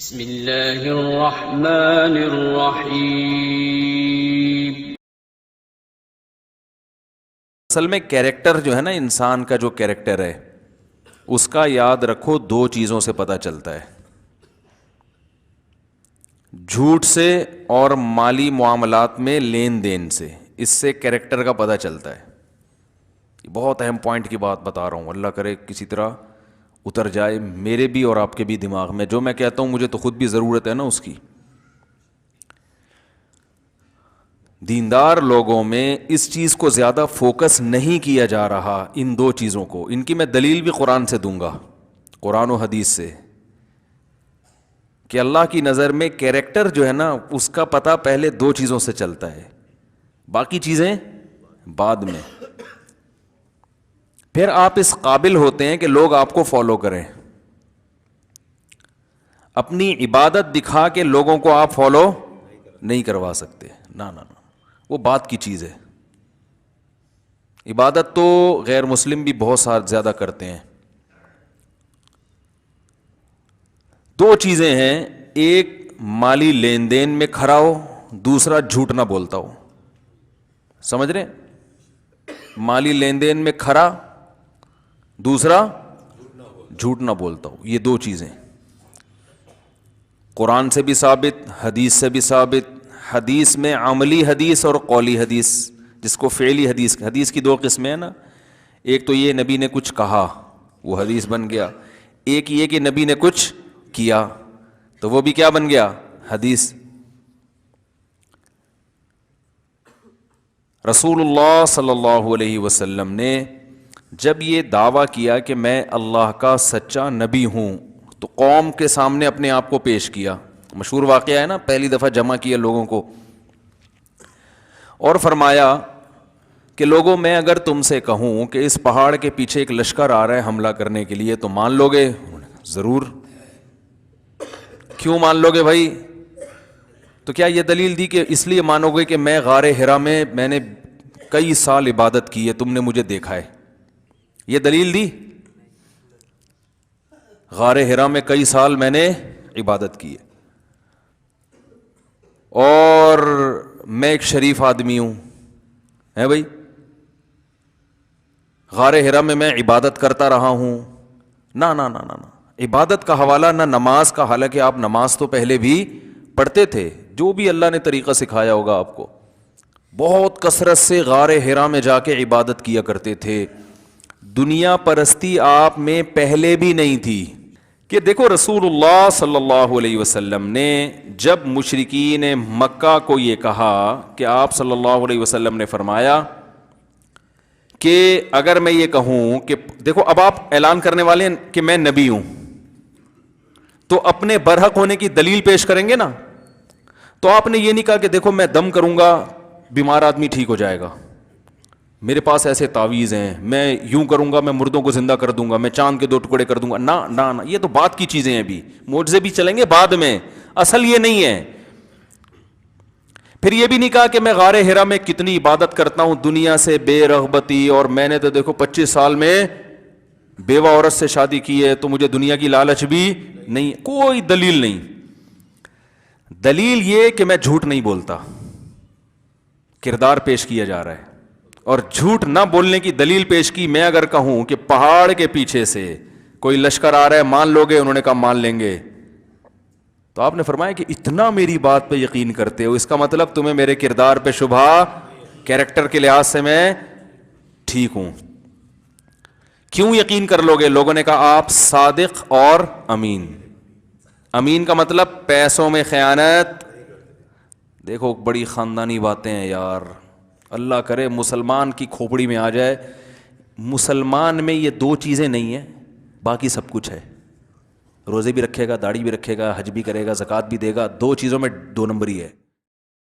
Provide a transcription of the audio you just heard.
بسم اللہ الرحمن الرحیم۔ اصل میں کیریکٹر جو ہے نا، انسان کا جو کیریکٹر ہے اس کا یاد رکھو، دو چیزوں سے پتہ چلتا ہے، جھوٹ سے اور مالی معاملات میں لین دین سے، اس سے کیریکٹر کا پتہ چلتا ہے۔ یہ بہت اہم پوائنٹ کی بات بتا رہا ہوں، اللہ کرے کسی طرح اتر جائے میرے بھی اور آپ کے بھی دماغ میں۔ جو میں کہتا ہوں مجھے تو خود بھی ضرورت ہے نا اس کی۔ دیندار لوگوں میں اس چیز کو زیادہ فوکس نہیں کیا جا رہا، ان دو چیزوں کو۔ ان کی میں دلیل بھی قرآن سے دوں گا، قرآن و حدیث سے، کہ اللہ کی نظر میں کیریکٹر جو ہے نا اس کا پتہ پہلے دو چیزوں سے چلتا ہے، باقی چیزیں بعد میں۔ پھر آپ اس قابل ہوتے ہیں کہ لوگ آپ کو فالو کریں۔ اپنی عبادت دکھا کے لوگوں کو آپ فالو نہیں کروا سکتے، نہ نہ نہ، وہ بات کی چیز ہے۔ عبادت تو غیر مسلم بھی بہت زیادہ کرتے ہیں۔ دو چیزیں ہیں، ایک مالی لین دین میں کھڑا ہو، دوسرا جھوٹ نہ بولتا ہو۔ سمجھ رہے ہیں؟ مالی لین دین میں کھڑا، دوسرا جھوٹ نہ بولتا ہو۔ یہ دو چیزیں قرآن سے بھی ثابت، حدیث سے بھی ثابت۔ حدیث میں عملی حدیث اور قولی حدیث، جس کو فعلی حدیث، حدیث کی دو قسمیں ہیں نا، ایک تو یہ نبی نے کچھ کہا وہ حدیث بن گیا، ایک یہ کہ نبی نے کچھ کیا تو وہ بھی کیا بن گیا؟ حدیث۔ رسول اللہ صلی اللہ علیہ وسلم نے جب یہ دعویٰ کیا کہ میں اللہ کا سچا نبی ہوں تو قوم کے سامنے اپنے آپ کو پیش کیا، مشہور واقعہ ہے نا، پہلی دفعہ جمع کیا لوگوں کو، اور فرمایا کہ لوگوں میں اگر تم سے کہوں کہ اس پہاڑ کے پیچھے ایک لشکر آ رہا ہے حملہ کرنے کے لیے تو مان لو گے؟ ضرور۔ کیوں مان لو گے بھائی؟ تو کیا یہ دلیل دی کہ اس لیے مانو گے کہ میں غار حرا میں نے کئی سال عبادت کی ہے، تم نے مجھے دیکھا ہے؟ یہ دلیل دی؟ غار حرا میں کئی سال میں نے عبادت کی ہے اور میں ایک شریف آدمی ہوں، ہے بھائی؟ غار حرا میں عبادت کرتا رہا ہوں؟ نہ نہ نہ نہ، عبادت کا حوالہ نہ نماز کا، حالانکہ آپ نماز تو پہلے بھی پڑھتے تھے، جو بھی اللہ نے طریقہ سکھایا ہوگا آپ کو، بہت کثرت سے غار حرا میں جا کے عبادت کیا کرتے تھے۔ دنیا پرستی آپ میں پہلے بھی نہیں تھی، کہ دیکھو رسول اللہ صلی اللہ علیہ وسلم نے جب مشرکین مکہ کو یہ کہا کہ آپ صلی اللہ علیہ وسلم نے فرمایا کہ اگر میں یہ کہوں کہ دیکھو اب آپ اعلان کرنے والے ہیں کہ میں نبی ہوں، تو اپنے برحق ہونے کی دلیل پیش کریں گے نا۔ تو آپ نے یہ نہیں کہا کہ دیکھو میں دم کروں گا بیمار آدمی ٹھیک ہو جائے گا، میرے پاس ایسے تعویذ ہیں، میں یوں کروں گا میں مردوں کو زندہ کر دوں گا، میں چاند کے 2 ٹکڑے کر دوں گا۔ نہ نہ نہ، یہ تو بات کی چیزیں ہیں، بھی معجزے بھی چلیں گے بعد میں، اصل یہ نہیں ہے۔ پھر یہ بھی نہیں کہا کہ میں غار حرا میں کتنی عبادت کرتا ہوں دنیا سے بے رغبتی، اور میں نے تو دیکھو 25 سال میں بیوہ عورت سے شادی کی ہے تو مجھے دنیا کی لالچ بھی نہیں۔ کوئی دلیل نہیں۔ دلیل یہ کہ میں جھوٹ نہیں بولتا، کردار پیش کیا جا رہا ہے، اور جھوٹ نہ بولنے کی دلیل پیش کی۔ میں اگر کہوں کہ پہاڑ کے پیچھے سے کوئی لشکر آ رہا ہے مان لو گے؟ انہوں نے کہا مان لیں گے۔ تو آپ نے فرمایا کہ اتنا میری بات پہ یقین کرتے ہو، اس کا مطلب تمہیں میرے کردار پہ شبہ، کیریکٹر کے لحاظ سے میں ٹھیک ہوں۔ کیوں یقین کر لو گے؟ لوگوں نے کہا آپ صادق اور امین۔ امین کا مطلب پیسوں میں خیانت۔ دیکھو بڑی خاندانی باتیں ہیں یار، اللہ کرے مسلمان کی کھوپڑی میں آ جائے۔ مسلمان میں یہ دو چیزیں نہیں ہیں، باقی سب کچھ ہے۔ روزے بھی رکھے گا، داڑھی بھی رکھے گا، حج بھی کرے گا، زکوٰۃ بھی دے گا، دو چیزوں میں 2 نمبری ہے۔